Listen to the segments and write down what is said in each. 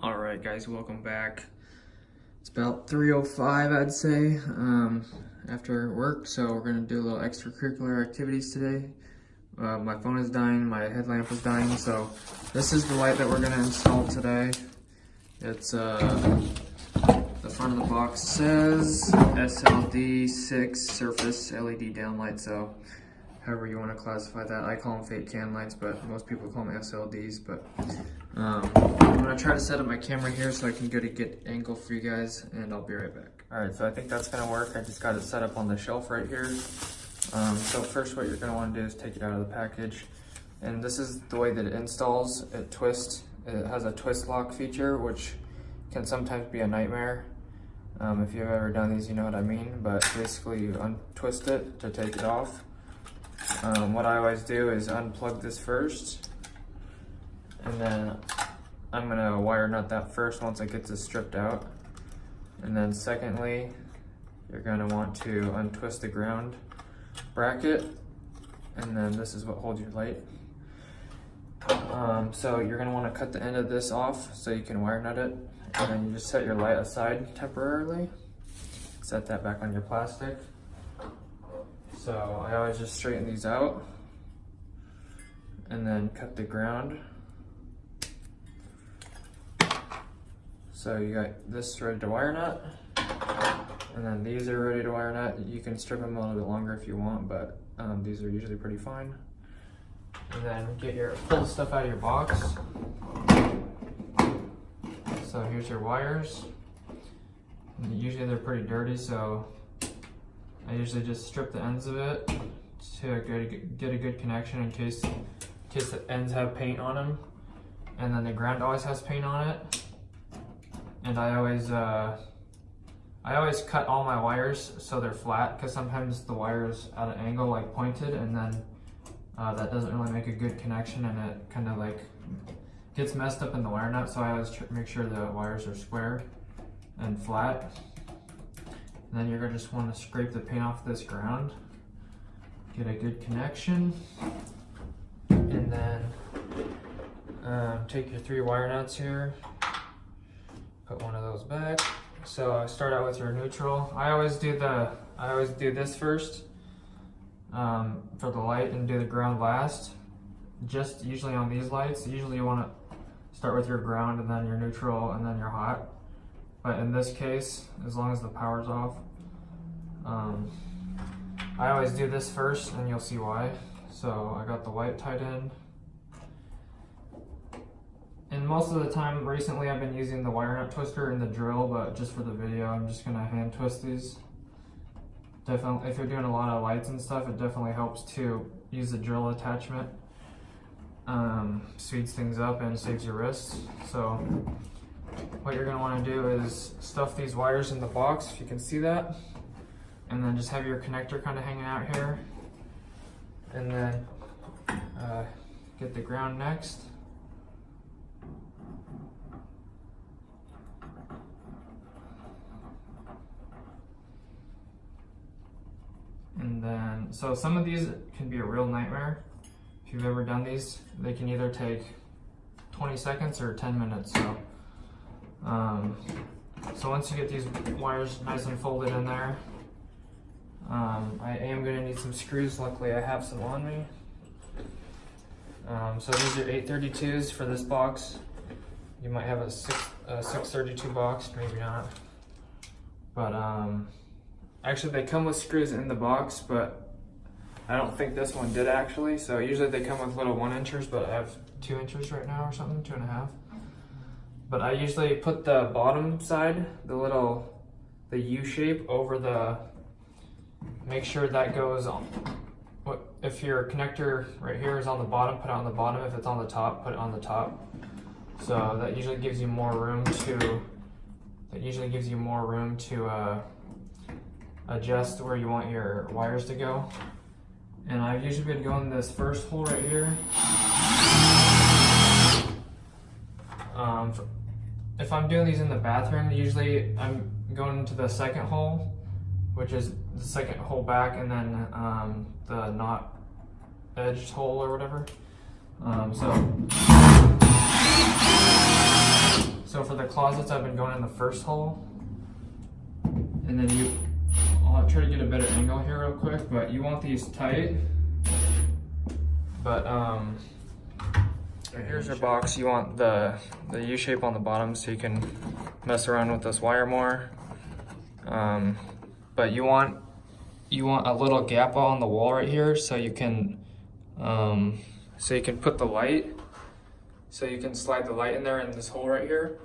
Alright guys, welcome back. It's about 3:05 I'd say, after work, so we're gonna do a little extracurricular activities today. My phone is dying, my headlamp is dying, so this is the light that we're gonna install today. It's the front of the box says SLD6 Surface LED downlight, so however you want to classify that. I call them fake can lights, but most people call them SLDs. But I'm gonna try to set up my camera here so I can get a good angle for you guys, and I'll be right back. All right, so I think that's gonna work. I just got it set up on the shelf right here. So first, what you're gonna want to do is take it out of the package, and this is the way that it installs. It twists. It has a twist lock feature, which can sometimes be a nightmare. If you've ever done these, you know what I mean. But basically, you untwist it to take it off. What I always do is unplug this first, and then I'm gonna wire nut that first once it gets it stripped out. And then secondly, you're gonna want to untwist the ground bracket, and then this is what holds your light. So you're gonna want to cut the end of this off so you can wire nut it, and then you just set your light aside temporarily. Set that back on your plastic. So I always just straighten these out and then cut the ground. So you got this ready to wire nut, and then these are ready to wire nut. You can strip them a little bit longer if you want, but these are usually pretty fine. And then pull the stuff out of your box. So here's your wires. And usually they're pretty dirty, so I usually just strip the ends of it to get a good connection in case the ends have paint on them. And then the ground always has paint on it. And I always cut all my wires so they're flat, because sometimes the wire's at an angle, like pointed, and then that doesn't really make a good connection, and it kind of like gets messed up in the wire nut. So I always make sure the wires are square and flat. And then you're gonna just want to scrape the paint off this ground, get a good connection, and then take your 3 wire nuts here, put one of those back. So start out with your neutral. I always do this first for the light, and do the ground last. Just usually on these lights, usually you want to start with your ground and then your neutral and then your hot. But in this case, as long as the power's off, I always do this first, and you'll see why. So I got the white tied in. And most of the time recently I've been using the wire nut twister and the drill, but just for the video I'm just gonna hand twist these. Definitely, if you're doing a lot of lights and stuff, it definitely helps to use the drill attachment. Speeds things up and saves your wrists. So what you're gonna wanna do is stuff these wires in the box, if you can see that, and then just have your connector kind of hanging out here, and then get the ground next. And then, so some of these can be a real nightmare. If you've ever done these, they can either take 20 seconds or 10 minutes. So once you get these wires nice and folded in there, I am going to need some screws. Luckily I have some on me. So these are 832s for this box. You might have a 632 box, maybe not. But actually they come with screws in the box, but I don't think this one did actually. So usually they come with little 1-inchers, but I have 2 inches right now or something, 2.5. But I usually put the bottom side, the U shape over make sure that goes on. If your connector right here is on the bottom, put it on the bottom. If it's on the top, put it on the top. So that usually gives you more room to adjust where you want your wires to go. And I've usually been going this first hole right here. If I'm doing these in the bathroom, usually I'm going into the second hole, which is the second hole back, and then the not edged hole or whatever. So for the closets, I've been going in the first hole. And then I'll try to get a better angle here real quick, but you want these tight. But here's your box. You want the U shape on the bottom so you can mess around with this wire more. But you want a little gap on the wall right here so you can put the light. So you can slide the light in there in this hole right here.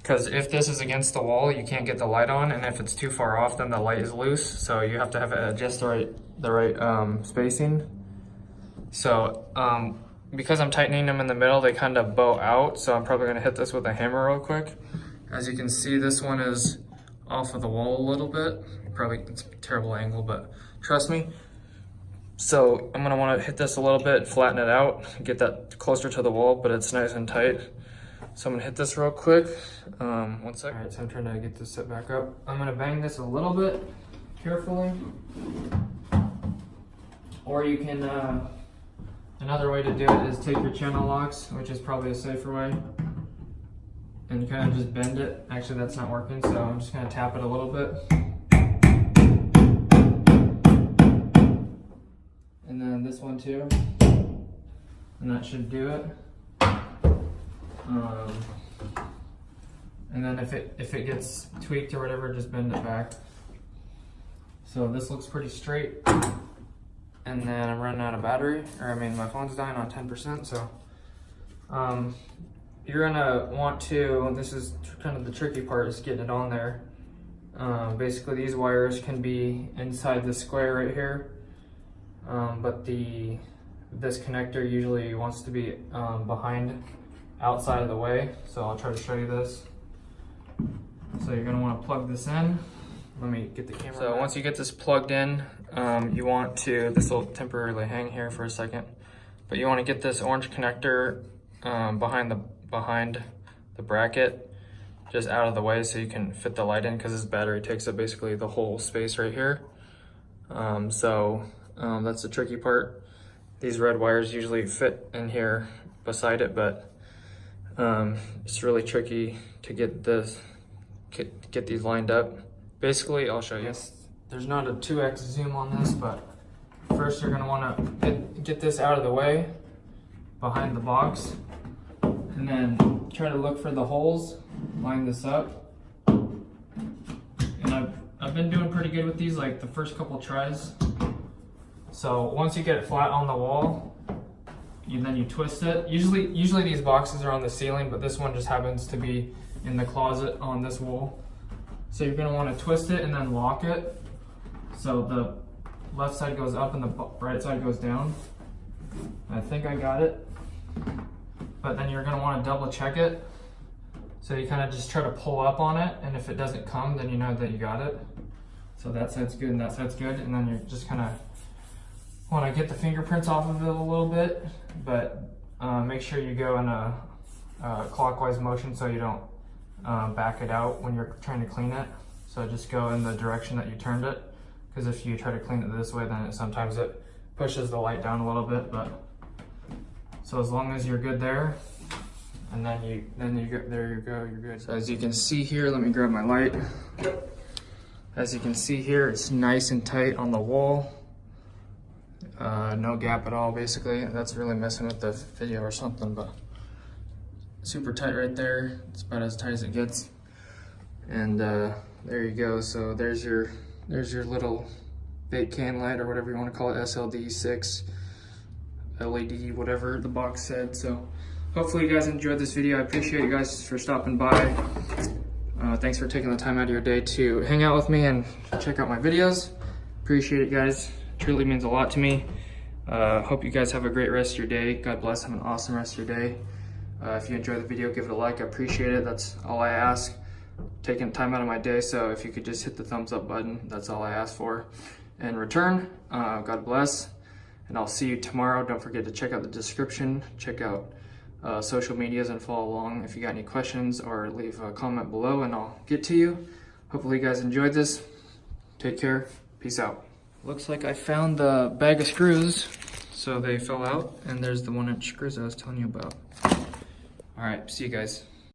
Because if this is against the wall, you can't get the light on, and if it's too far off, then the light is loose. So you have to have it just the right spacing. So because I'm tightening them in the middle, they kind of bow out. So I'm probably gonna hit this with a hammer real quick. As you can see, this one is off of the wall a little bit. Probably it's a terrible angle, but trust me. So I'm gonna wanna hit this a little bit, flatten it out, get that closer to the wall, but it's nice and tight. So I'm gonna hit this real quick. 1 second. All right, so I'm trying to get this set back up. I'm gonna bang this a little bit carefully. Or you can, another way to do it is take your channel locks, which is probably a safer way, and kind of just bend it. Actually, that's not working, so I'm just gonna tap it a little bit. And then this one too. And that should do it. And then if it gets tweaked or whatever, just bend it back. So this looks pretty straight. And then I'm running out of battery, my phone's dying on 10%. So you're gonna want to, this is kind of the tricky part, is getting it on there. Basically these wires can be inside the square right here. But this connector usually wants to be outside of the way. So I'll try to show you this. So you're gonna wanna plug this in. Let me get the camera. So once you get this plugged in, you want to, this will temporarily hang here for a second, but you wanna get this orange connector behind the bracket just out of the way so you can fit the light in, because this battery takes up basically the whole space right here. That's the tricky part. These red wires usually fit in here beside it, but it's really tricky to get these lined up. Basically, I'll show you. There's not a 2x zoom on this, but first you're gonna wanna get this out of the way behind the box, and then try to look for the holes, line this up. And I've been doing pretty good with these, like the first couple tries. So once you get it flat on the wall, then you twist it. Usually these boxes are on the ceiling, but this one just happens to be in the closet on this wall. So you're gonna wanna twist it and then lock it. So the left side goes up and the right side goes down. I think I got it. But then you're gonna wanna double check it. So you kind of just try to pull up on it, and if it doesn't come, then you know that you got it. So that side's good and that side's good, and then you're just kind of want to get the fingerprints off of it a little bit, but make sure you go in a clockwise motion so you don't back it out when you're trying to clean it. So just go in the direction that you turned it, because if you try to clean it this way, then sometimes it pushes the light down a little bit. But so as long as you're good there, and then you go, there you go, you're good. So as you can see here, let me grab my light. As you can see here, it's nice and tight on the wall. No gap at all, basically. That's really messing with the video or something, but super tight right there. It's about as tight as it gets. And there you go. So there's your little bait can light, or whatever you want to call it, SLD 6 LED, whatever the box said. So hopefully you guys enjoyed this video. I appreciate you guys for stopping by. Thanks for taking the time out of your day to hang out with me and check out my videos. Appreciate it, guys. Truly means a lot to me. Hope you guys have a great rest of your day. God bless. Have an awesome rest of your day. If you enjoyed the video, give it a like. I appreciate it. That's all I ask. Taking time out of my day, so if you could just hit the thumbs up button, that's all I ask for in return. God bless, and I'll see you tomorrow. Don't forget to check out the description, check out social medias, and follow along if you got any questions, or leave a comment below and I'll get to you. Hopefully you guys enjoyed this. Take care. Peace out. Looks like I found the bag of screws. So they fell out, and there's the 1-inch screws I was telling you about. All right, see you guys.